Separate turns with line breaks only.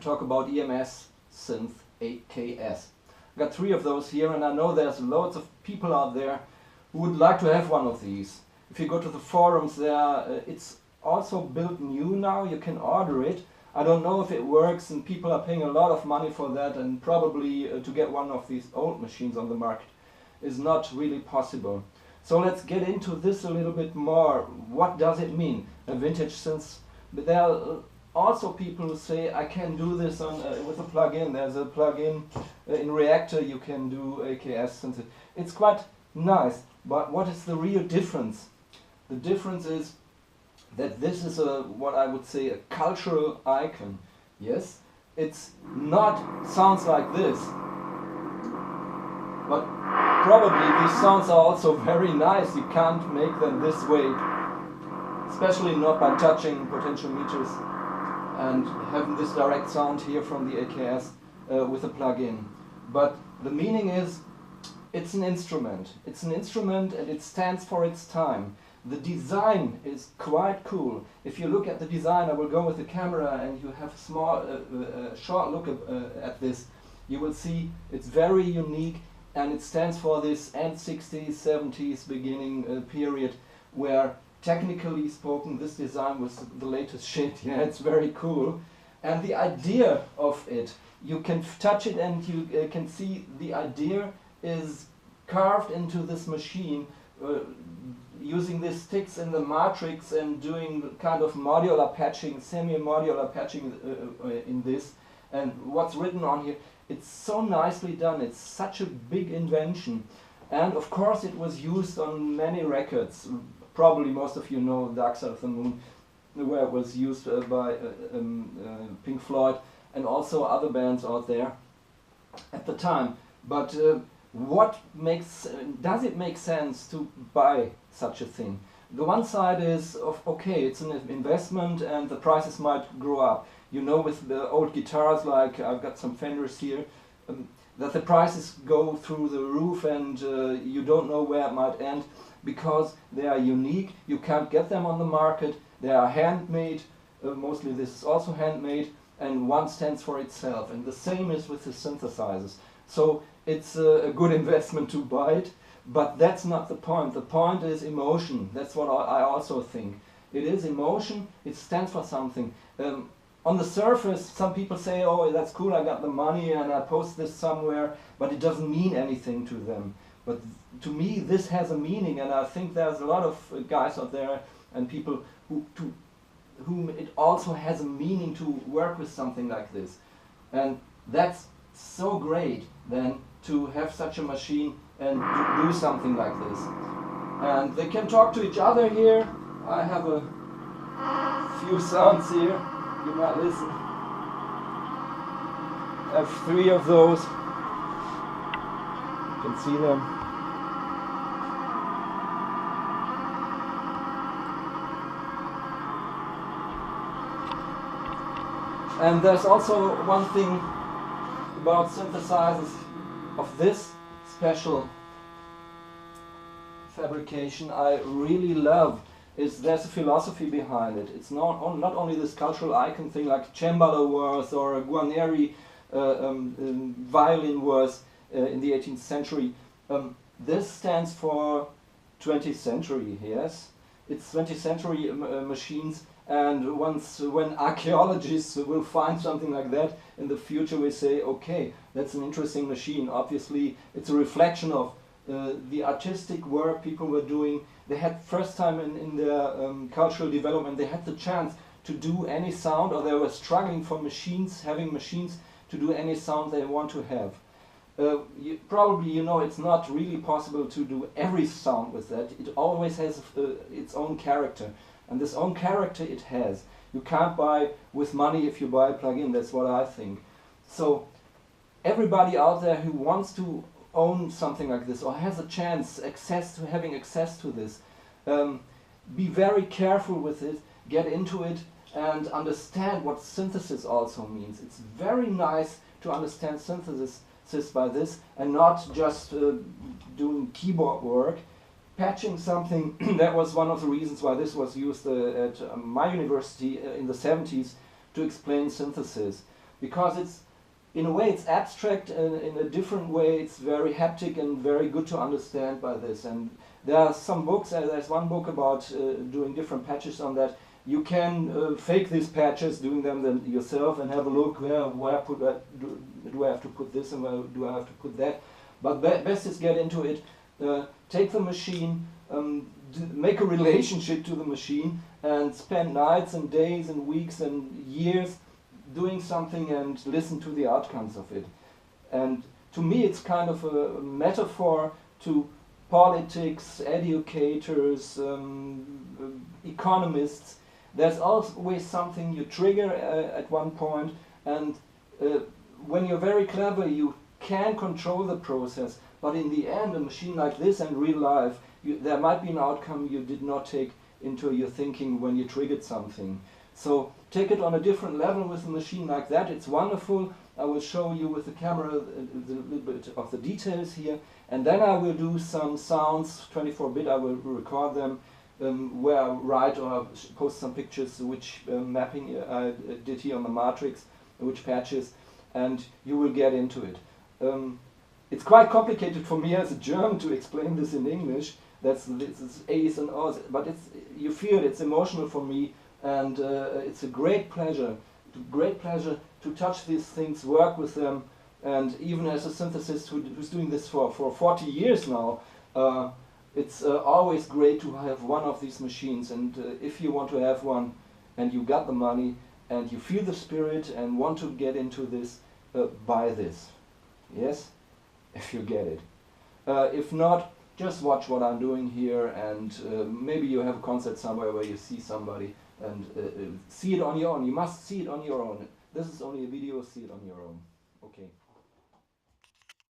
talk about EMS-Synthi AKS. I've got 3 of those here, and I know there's loads of people out there who would like to have one of these. If you go to the forums there, it's also built new now, you can order it. I don't know if it works, and people are paying a lot of money for that, and probably to get one of these old machines on the market is not really possible. So let's get into this a little bit more. What does it mean, a vintage synth? But there are also people who say, I can do this on, with a plug-in. There's a plug-in in Reactor, you can do AKS synth. It's quite nice, but what is the real difference? The difference is that this is what I would say a cultural icon. Yes, it's not sounds like this, but probably these sounds are also very nice. You can't make them this way, especially not by touching potentiometers and having this direct sound here from the AKS with a plug-in. But the meaning is, it's an instrument. It's an instrument, and it stands for its time. The design is quite cool. If you look at the design, I will go with the camera and you have a small, short look at this. You will see it's very unique, and it stands for this end 60s, 70s beginning period where, technically spoken, this design was the latest shit. Yeah, it's very cool. And the idea of it, you can touch it and you can see the idea is carved into this machine using these sticks in the matrix and doing kind of modular patching, semi-modular patching in this. And what's written on here, it's so nicely done. It's such a big invention. And of course it was used on many records. Probably most of you know Dark Side of the Moon, where it was used by Pink Floyd and also other bands out there at the time. But does it make sense to buy such a thing? The one side is okay, it's an investment and the prices might grow up. You know, with the old guitars, like I've got some Fenders here, that the prices go through the roof, and you don't know where it might end because they are unique. You can't get them on the market. They are handmade. Mostly this is also handmade, and one stands for itself. And the same is with the synthesizers. So it's a good investment to buy it, but that's not the point. The point is emotion. That's what I also think. It is emotion. It stands for something. On the surface, some people say, oh, that's cool, I got the money and I post this somewhere, but it doesn't mean anything to them. But to me, this has a meaning, and I think there's a lot of guys out there and people whom it also has a meaning to work with something like this. And that's so great then to have such a machine and to do something like this. And they can talk to each other here. I have a few sounds here. You might listen. I have 3 of those. You can see them. And there's also one thing about synthesizers of this special fabrication I really love. Is there's a philosophy behind it. It's not only this cultural icon thing like cembalo was or Guarneri violin was in the 18th century. This stands for 20th century, yes. It's 20th century machines, and when archaeologists will find something like that in the future, we say, okay, that's an interesting machine. Obviously, it's a reflection of the artistic work people were doing. They had first time in their cultural development, they had the chance to do any sound, or they were struggling for machines, having machines to do any sound they want to have. Probably you know it's not really possible to do every sound with that. It always has its own character, and this own character it has. You can't buy with money if you buy a plug-in, that's what I think. So everybody out there who wants to own something like this or has a chance, having access to this, be very careful with it, get into it and understand what synthesis also means. It's very nice to understand synthesis by this and not just doing keyboard work. Patching something, that was one of the reasons why this was used at my university in the 70s to explain synthesis. because it's, in a way it's abstract, and in a different way it's very haptic and very good to understand by this. And there are some books, there's one book about doing different patches on that. You can fake these patches, doing them then yourself, and have a look where do I have to put this and where do I have to put that. But best is get into it, take the machine, make a relationship to the machine, and spend nights and days and weeks and years doing something and listen to the outcomes of it. And to me it's kind of a metaphor to politics, educators, economists. There's always something you trigger at one point, and when you're very clever you can control the process, but in the end a machine like this and real life, there might be an outcome you did not take into your thinking when you triggered something. So take it on a different level with a machine like that. It's wonderful. I will show you with the camera a little bit of the details here, and then I will do some sounds, 24-bit, I will record them, where I write or post some pictures which mapping I did here on the matrix, which patches, and you will get into it. It's quite complicated for me as a German to explain this in English. This is A's and O's, but you feel it's emotional for me, and it's a great pleasure to touch these things, work with them, and even as a synthesist who's doing this for 40 years now, it's always great to have one of these machines. And if you want to have one and you got the money and you feel the spirit and want to get into this, buy this. Yes? If you get it. If not, just watch what I'm doing here, and maybe you have a concert somewhere where you see somebody, and see it on your own. You must see it on your own. This is only a video, see it on your own. Okay.